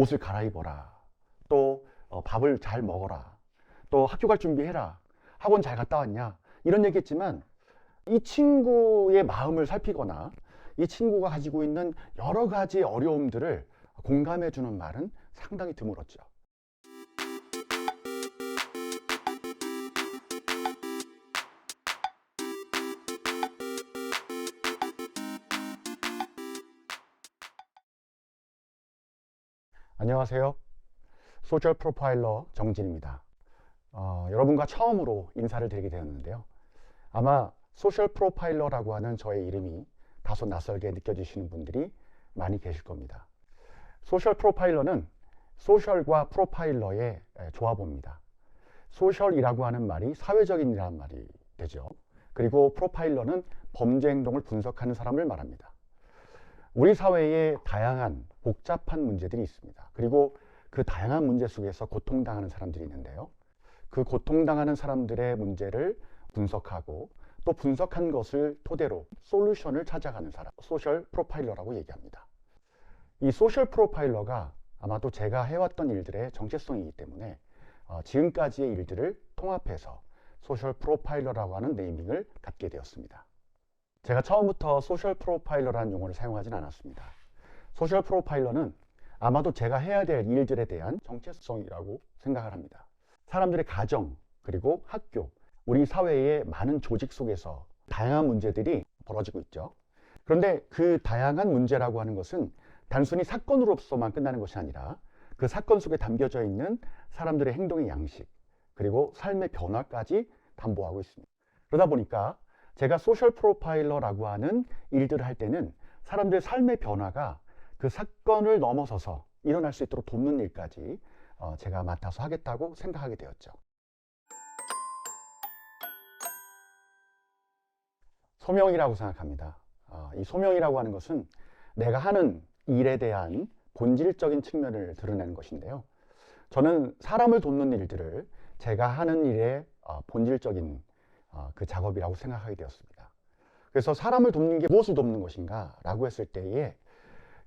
옷을 갈아입어라. 또 밥을 잘 먹어라. 또 학교 갈 준비해라. 학원 잘 갔다 왔냐. 이런 얘기 했지만 이 친구의 마음을 살피거나 이 친구가 가지고 있는 여러 가지 어려움들을 공감해 주는 말은 상당히 드물었죠. 안녕하세요. 소셜 프로파일러 정진입니다. 여러분과 처음으로 인사를 드리게 되었는데요. 아마 소셜 프로파일러라고 하는 저의 이름이 다소 낯설게 느껴지시는 분들이 많이 계실 겁니다. 소셜 프로파일러는 소셜과 프로파일러의 조합어입니다. 소셜이라고 하는 말이 사회적인이라는 말이 되죠. 그리고 프로파일러는 범죄 행동을 분석하는 사람을 말합니다. 우리 사회에 다양한 복잡한 문제들이 있습니다. 그리고 그 다양한 문제 속에서 고통당하는 사람들이 있는데요. 그 고통당하는 사람들의 문제를 분석하고 또 분석한 것을 토대로 솔루션을 찾아가는 사람, 소셜 프로파일러라고 얘기합니다. 이 소셜 프로파일러가 아마도 제가 해왔던 일들의 정체성이기 때문에 지금까지의 일들을 통합해서 소셜 프로파일러라고 하는 네이밍을 갖게 되었습니다. 제가 처음부터 소셜 프로파일러라는 용어를 사용하진 않았습니다. 소셜 프로파일러는 아마도 제가 해야 될 일들에 대한 정체성이라고 생각을 합니다. 사람들의 가정, 그리고 학교, 우리 사회의 많은 조직 속에서 다양한 문제들이 벌어지고 있죠. 그런데 그 다양한 문제라고 하는 것은 단순히 사건으로서만 끝나는 것이 아니라 그 사건 속에 담겨져 있는 사람들의 행동의 양식, 그리고 삶의 변화까지 담보하고 있습니다. 그러다 보니까 제가 소셜 프로파일러라고 하는 일들을 할 때는 사람들의 삶의 변화가 그 사건을 넘어서서 일어날 수 있도록 돕는 일까지 제가 맡아서 하겠다고 생각하게 되었죠. 소명이라고 생각합니다. 이 소명이라고 하는 것은 내가 하는 일에 대한 본질적인 측면을 드러내는 것인데요. 저는 사람을 돕는 일들을 제가 하는 일의 본질적인 그 작업이라고 생각하게 되었습니다. 그래서 사람을 돕는 게 무엇을 돕는 것인가 라고 했을 때에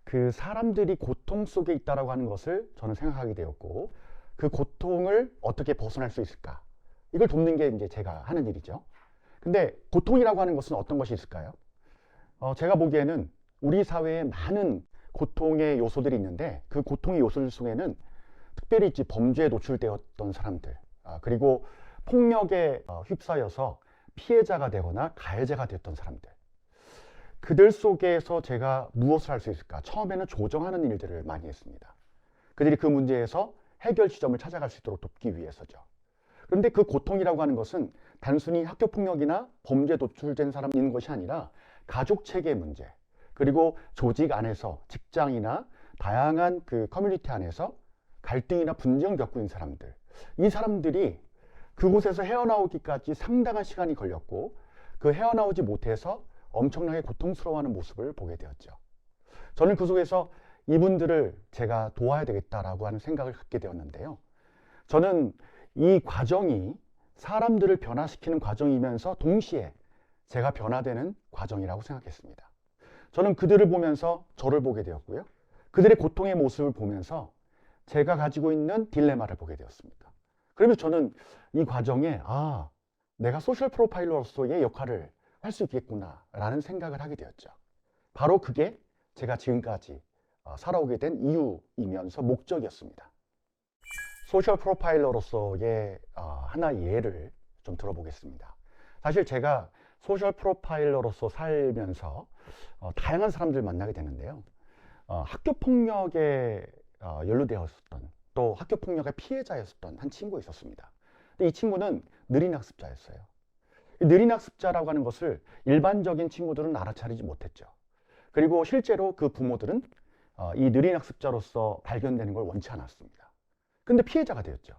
그 사람들이 고통 속에 있다라고 하는 것을 저는 생각하게 되었고, 그 고통을 어떻게 벗어날 수 있을까, 이걸 돕는 게 이제 제가 하는 일이죠. 근데 고통이라고 하는 것은 어떤 것이 있을까요? 제가 보기에는 우리 사회에 많은 고통의 요소들이 있는데, 그 고통의 요소들 속에는 특별히 이제 범죄에 노출되었던 사람들, 그리고 폭력에 휩싸여서 피해자가 되거나 가해자가 됐던 사람들, 그들 속에서 제가 무엇을 할 수 있을까? 처음에는 조정하는 일들을 많이 했습니다. 그들이 그 문제에서 해결 지점을 찾아갈 수 있도록 돕기 위해서죠. 그런데 그 고통이라고 하는 것은 단순히 학교 폭력이나 범죄에 노출된 사람이 있는 것이 아니라 가족 체계 문제, 그리고 조직 안에서 직장이나 다양한 그 커뮤니티 안에서 갈등이나 분쟁을 겪고 있는 사람들, 이 사람들이 그곳에서 헤어나오기까지 상당한 시간이 걸렸고, 그 헤어나오지 못해서 엄청나게 고통스러워하는 모습을 보게 되었죠. 저는 그 속에서 이분들을 제가 도와야 되겠다라고 하는 생각을 갖게 되었는데요. 저는 이 과정이 사람들을 변화시키는 과정이면서 동시에 제가 변화되는 과정이라고 생각했습니다. 저는 그들을 보면서 저를 보게 되었고요. 그들의 고통의 모습을 보면서 제가 가지고 있는 딜레마를 보게 되었습니다. 그러면서 저는 이 과정에 내가 소셜 프로파일러로서의 역할을 할 수 있겠구나 라는 생각을 하게 되었죠. 바로 그게 제가 지금까지 살아오게 된 이유이면서 목적이었습니다. 소셜 프로파일러로서의 하나의 예를 좀 들어보겠습니다. 사실 제가 소셜 프로파일러로서 살면서 다양한 사람들을 만나게 되는데요. 학교 폭력에 연루되었었던, 또 학교 폭력의 피해자였었던 한 친구가 있었습니다. 근데 이 친구는 느린 학습자였어요. 느린 학습자라고 하는 것을 일반적인 친구들은 알아차리지 못했죠. 그리고 실제로 그 부모들은 이 느린 학습자로서 발견되는 걸 원치 않았습니다. 근데 피해자가 되었죠.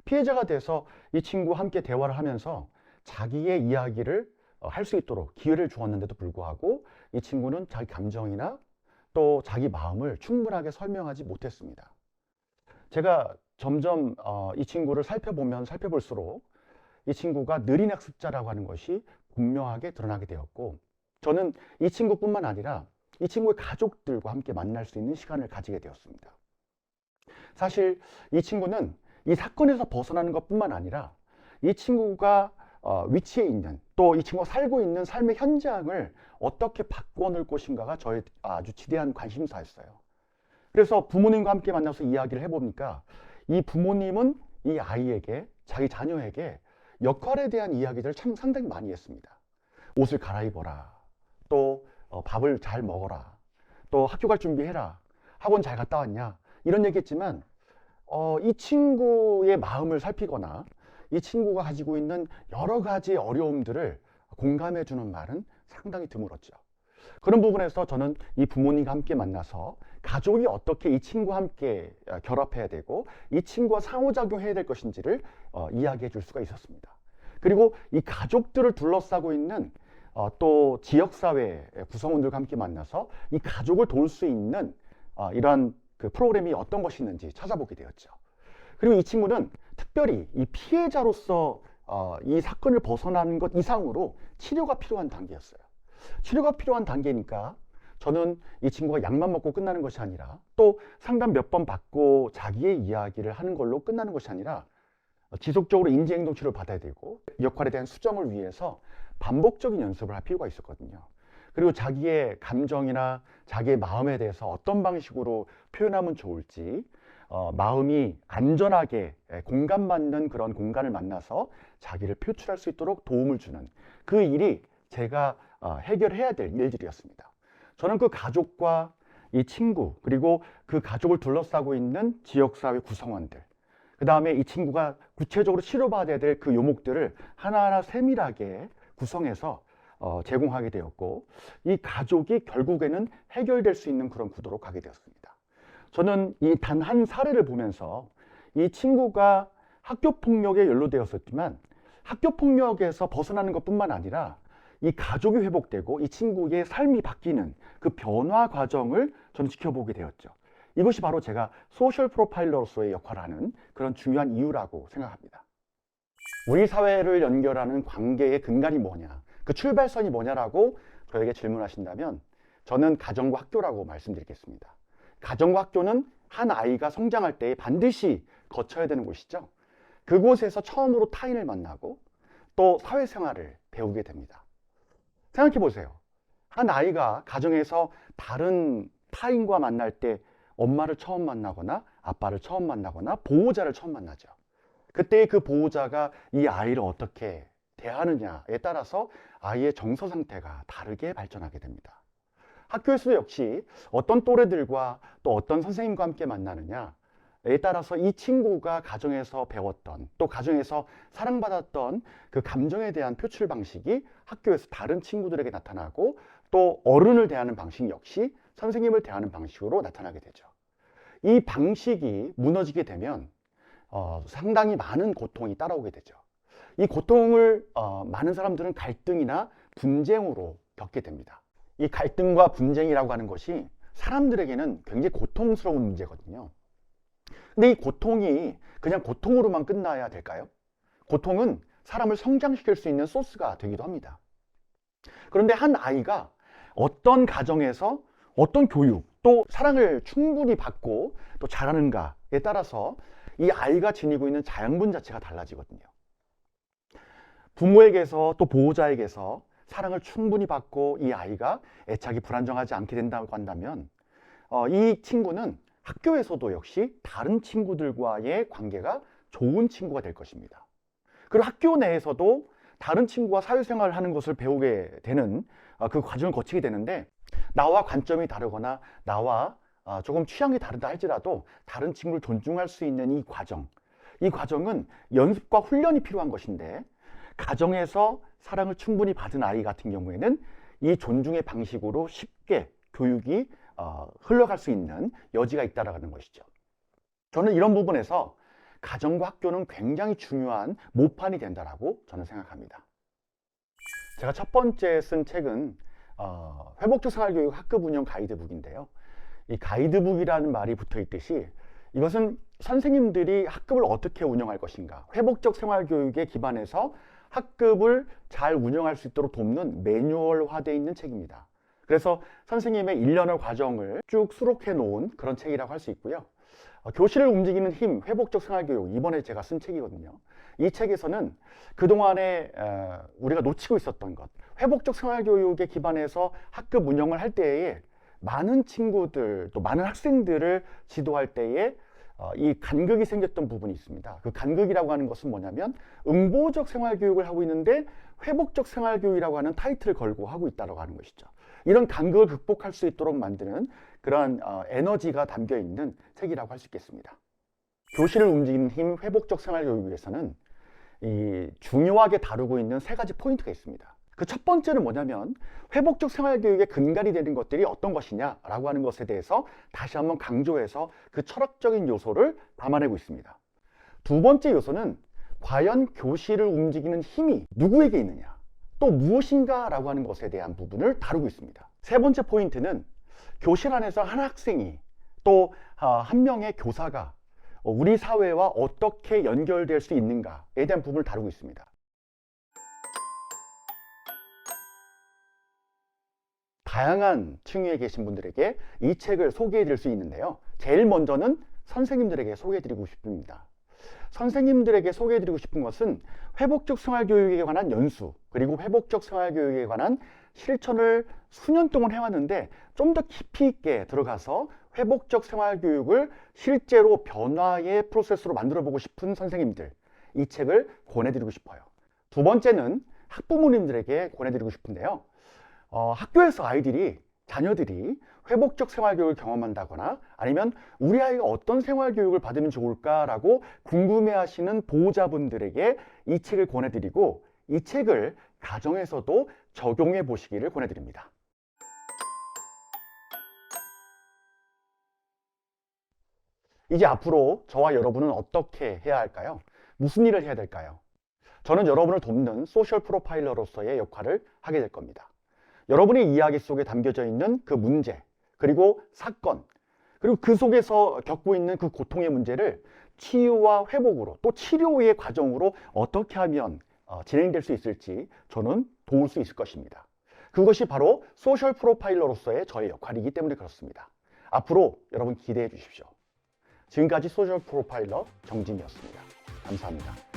피해자가 돼서 이 친구와 함께 대화를 하면서 자기의 이야기를 할 수 있도록 기회를 주었는데도 불구하고 이 친구는 자기 감정이나 또 자기 마음을 충분하게 설명하지 못했습니다. 제가 점점 이 친구를 살펴보면 살펴볼수록 이 친구가 느린 학습자라고 하는 것이 분명하게 드러나게 되었고, 저는 이 친구뿐만 아니라 이 친구의 가족들과 함께 만날 수 있는 시간을 가지게 되었습니다. 사실 이 친구는 이 사건에서 벗어나는 것뿐만 아니라 이 친구가 위치해 있는, 또 이 친구가 살고 있는 삶의 현장을 어떻게 바꿔 놓을 것인가가 저의 아주 지대한 관심사였어요. 그래서 부모님과 함께 만나서 이야기를 해보니까 이 부모님은 이 아이에게, 자기 자녀에게 역할에 대한 이야기들을 참 상당히 많이 했습니다. 옷을 갈아입어라, 또 밥을 잘 먹어라, 또 학교 갈 준비해라, 학원 잘 갔다 왔냐, 이런 얘기 했지만 이 친구의 마음을 살피거나 이 친구가 가지고 있는 여러 가지 어려움들을 공감해 주는 말은 상당히 드물었죠. 그런 부분에서 저는 이 부모님과 함께 만나서 가족이 어떻게 이 친구와 함께 결합해야 되고 이 친구와 상호작용해야 될 것인지를 이야기해 줄 수가 있었습니다. 그리고 이 가족들을 둘러싸고 있는 또 지역사회 구성원들과 함께 만나서 이 가족을 도울 수 있는 이러한 그 프로그램이 어떤 것이 있는지 찾아보게 되었죠. 그리고 이 친구는 특별히 이 피해자로서 이 사건을 벗어나는 것 이상으로 치료가 필요한 단계였어요. 치료가 필요한 단계니까 저는 이 친구가 약만 먹고 끝나는 것이 아니라, 또 상담 몇 번 받고 자기의 이야기를 하는 걸로 끝나는 것이 아니라 지속적으로 인지행동 치료를 받아야 되고 역할에 대한 수정을 위해서 반복적인 연습을 할 필요가 있었거든요. 그리고 자기의 감정이나 자기의 마음에 대해서 어떤 방식으로 표현하면 좋을지, 마음이 안전하게 공감받는 그런 공간을 만나서 자기를 표출할 수 있도록 도움을 주는 그 일이 제가 해결해야 될 일들이었습니다. 저는 그 가족과 이 친구, 그리고 그 가족을 둘러싸고 있는 지역사회 구성원들, 그 다음에 이 친구가 구체적으로 치료받아야 될 그 요목들을 하나하나 세밀하게 구성해서 제공하게 되었고, 이 가족이 결국에는 해결될 수 있는 그런 구도로 가게 되었습니다. 저는 이 단 한 사례를 보면서 이 친구가 학교폭력에 연루되었었지만 학교폭력에서 벗어나는 것뿐만 아니라 이 가족이 회복되고 이 친구의 삶이 바뀌는 그 변화 과정을 저는 지켜보게 되었죠. 이것이 바로 제가 소셜 프로파일러로서의 역할을 하는 그런 중요한 이유라고 생각합니다. 우리 사회를 연결하는 관계의 근간이 뭐냐, 그 출발선이 뭐냐라고 저에게 질문하신다면 저는 가정과 학교라고 말씀드리겠습니다. 가정과 학교는 한 아이가 성장할 때 반드시 거쳐야 되는 곳이죠. 그곳에서 처음으로 타인을 만나고 또 사회생활을 배우게 됩니다. 생각해 보세요. 한 아이가 가정에서 다른 타인과 만날 때 엄마를 처음 만나거나 아빠를 처음 만나거나 보호자를 처음 만나죠. 그때 그 보호자가 이 아이를 어떻게 대하느냐에 따라서 아이의 정서 상태가 다르게 발전하게 됩니다. 학교에서도 역시 어떤 또래들과 또 어떤 선생님과 함께 만나느냐에 따라서 이 친구가 가정에서 배웠던, 또 가정에서 사랑받았던 그 감정에 대한 표출 방식이 학교에서 다른 친구들에게 나타나고, 또 어른을 대하는 방식 역시 선생님을 대하는 방식으로 나타나게 되죠. 이 방식이 무너지게 되면 상당히 많은 고통이 따라오게 되죠. 이 고통을 많은 사람들은 갈등이나 분쟁으로 겪게 됩니다. 이 갈등과 분쟁이라고 하는 것이 사람들에게는 굉장히 고통스러운 문제거든요. 근데 이 고통이 그냥 고통으로만 끝나야 될까요? 고통은 사람을 성장시킬 수 있는 소스가 되기도 합니다. 그런데 한 아이가 어떤 가정에서 어떤 교육, 또 사랑을 충분히 받고 또 자라는가에 따라서 이 아이가 지니고 있는 자양분 자체가 달라지거든요. 부모에게서 또 보호자에게서 사랑을 충분히 받고 이 아이가 애착이 불안정하지 않게 된다고 한다면 이 친구는 학교에서도 역시 다른 친구들과의 관계가 좋은 친구가 될 것입니다. 그리고 학교 내에서도 다른 친구와 사회생활을 하는 것을 배우게 되는 그 과정을 거치게 되는데, 나와 관점이 다르거나 나와 조금 취향이 다르다 할지라도 다른 친구를 존중할 수 있는 이 과정은 연습과 훈련이 필요한 것인데, 가정에서 사랑을 충분히 받은 아이 같은 경우에는 이 존중의 방식으로 쉽게 교육이 흘러갈 수 있는 여지가 있다는 것이죠. 저는 이런 부분에서 가정과 학교는 굉장히 중요한 모판이 된다고 저는 생각합니다. 제가 첫 번째 쓴 책은 회복적 생활교육 학급 운영 가이드북인데요. 이 가이드북이라는 말이 붙어 있듯이 이것은 선생님들이 학급을 어떻게 운영할 것인가, 회복적 생활교육에 기반해서 학급을 잘 운영할 수 있도록 돕는 매뉴얼화되어 있는 책입니다. 그래서 선생님의 1년의 과정을 쭉 수록해 놓은 그런 책이라고 할 수 있고요. 교실을 움직이는 힘, 회복적 생활교육, 이번에 제가 쓴 책이거든요. 이 책에서는 그동안에 우리가 놓치고 있었던 것, 회복적 생활교육에 기반해서 학급 운영을 할 때에 많은 친구들, 또 많은 학생들을 지도할 때에 이 간극이 생겼던 부분이 있습니다. 그 간극이라고 하는 것은 뭐냐면 응보적 생활교육을 하고 있는데 회복적 생활교육이라고 하는 타이틀을 걸고 하고 있다고 하는 것이죠. 이런 간극을 극복할 수 있도록 만드는 그런 에너지가 담겨 있는 책이라고 할 수 있겠습니다. 교실을 움직이는 힘, 회복적 생활교육에서는 이 중요하게 다루고 있는 세 가지 포인트가 있습니다. 그 첫 번째는 뭐냐면 회복적 생활교육의 근간이 되는 것들이 어떤 것이냐라고 하는 것에 대해서 다시 한번 강조해서 그 철학적인 요소를 담아내고 있습니다. 두 번째 요소는 과연 교실을 움직이는 힘이 누구에게 있느냐, 또 무엇인가라고 하는 것에 대한 부분을 다루고 있습니다. 세 번째 포인트는 교실 안에서 한 학생이 또 한 명의 교사가 우리 사회와 어떻게 연결될 수 있는가에 대한 부분을 다루고 있습니다. 다양한 층위에 계신 분들에게 이 책을 소개해 드릴 수 있는데요. 제일 먼저는 선생님들에게 소개해 드리고 싶습니다. 선생님들에게 소개해 드리고 싶은 것은 회복적 생활교육에 관한 연수, 그리고 회복적 생활교육에 관한 실천을 수년 동안 해왔는데 좀 더 깊이 있게 들어가서 회복적 생활교육을 실제로 변화의 프로세스로 만들어 보고 싶은 선생님들, 이 책을 권해드리고 싶어요. 두 번째는 학부모님들에게 권해드리고 싶은데요. 학교에서 자녀들이 회복적 생활교육을 경험한다거나 아니면 우리 아이가 어떤 생활교육을 받으면 좋을까라고 궁금해하시는 보호자분들에게 이 책을 권해드리고 이 책을 가정에서도 적용해 보시기를 권해드립니다. 이제 앞으로 저와 여러분은 어떻게 해야 할까요? 무슨 일을 해야 될까요? 저는 여러분을 돕는 소셜 프로파일러로서의 역할을 하게 될 겁니다. 여러분의 이야기 속에 담겨져 있는 그 문제, 그리고 사건, 그리고 그 속에서 겪고 있는 그 고통의 문제를 치유와 회복으로 또 치료의 과정으로 어떻게 하면 진행될 수 있을지 저는 도울 수 있을 것입니다. 그것이 바로 소셜 프로파일러로서의 저의 역할이기 때문에 그렇습니다. 앞으로 여러분 기대해 주십시오. 지금까지 소셜 프로파일러 정진이었습니다. 감사합니다.